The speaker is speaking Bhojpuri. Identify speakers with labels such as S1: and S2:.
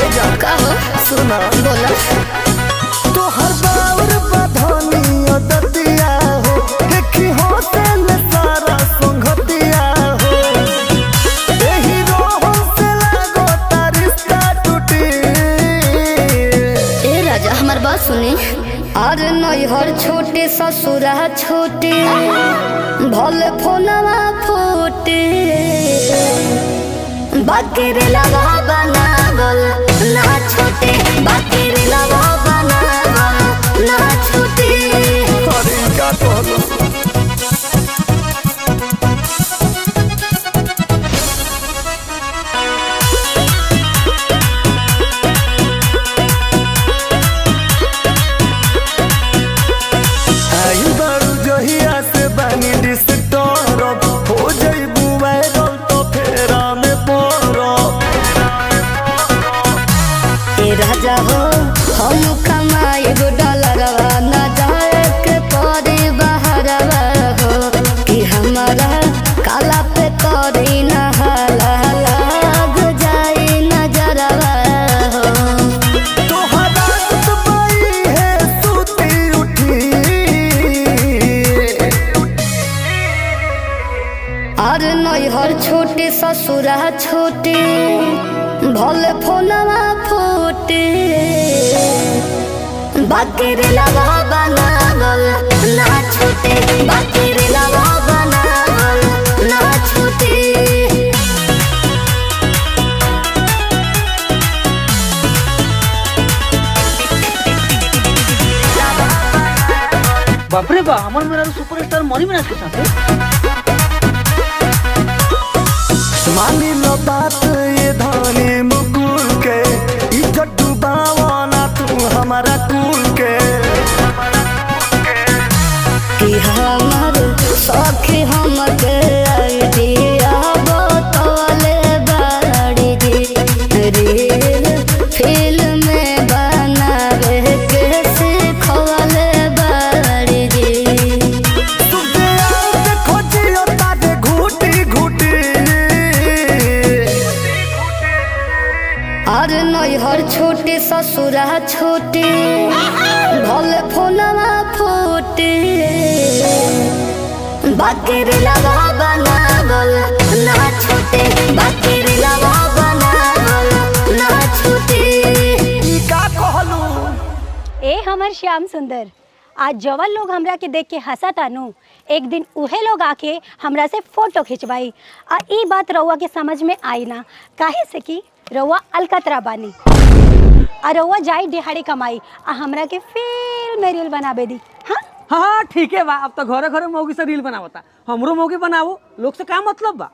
S1: सुना बोला तो हर बार बधानिया दतिया हो देखी हो तेल सारा संगतिया हो यही रोह से लागो रिश्ता टूटी।
S2: ए राजा हमार बात सुनी। अरे नैहर छोटे ससुरा छोटे भले फोनवा फोटे बाकी रे लगा बनावल ना छोटे बाकी रे लगा बनावल ना छोटे।
S1: अरे का कहलो आई बारू जहिया से बानी डिस्टर्ब हो जाइबू वायरल तो फेरा में पड़ब।
S2: ए राजा हो हम कमाई गो डॉलरवा ना जाए के परे बहरवा हो कि हमारा काला पे करी ना हाला लाग जाए नजरवा हो।
S1: तोहरा दुबई है सूती उठी
S2: अरे नैहर छोटे ससुरा छोटे भले फोनवा फोटे बाकी रे लगा बनावल ना छोटे बाकी रे लगा बनावल ना छोटे।
S3: बाप रे बा हमार मेरा सुपरस्टार मनी मिराज के साथ
S1: मानी लो बात ये धानी मुकुल के इज्जत डुबावाना तू हमारा कुल के।
S2: कि हमार सखी हमके आइडिया बतौले बाड़ी दी रील फिल्म में बनावे के सिखौले बाड़ी दी।
S1: तुझे आज खोजियो तारे घूटी घूटी
S2: अरे नैहर छोटे ससुरा छोटे भले फोनवा फोटे बाकी रे लगा बनावल ना छोटे बाकी रे लगा बनावल ना छोटे।
S1: ई का कहलू
S4: ए हमर श्याम सुंदर आज जवन लोग हमरा के देख के हंसा तानू एक दिन उहे लोग आके हमरा से फोटो खिंचवाई आ ई बात रउआ के समझ में आई ना काहे से कि रउआ अलकतरा बानी आ रउआ जाई दिहाड़ी कमाई आ हमरा के फिल्म में रील बनाबे दी। हाँ
S3: हाँ ठीक है बा अब तो घरे घरे मौगी से रील बनावता हमरो मौगी बनावो लोग से का मतलब बा।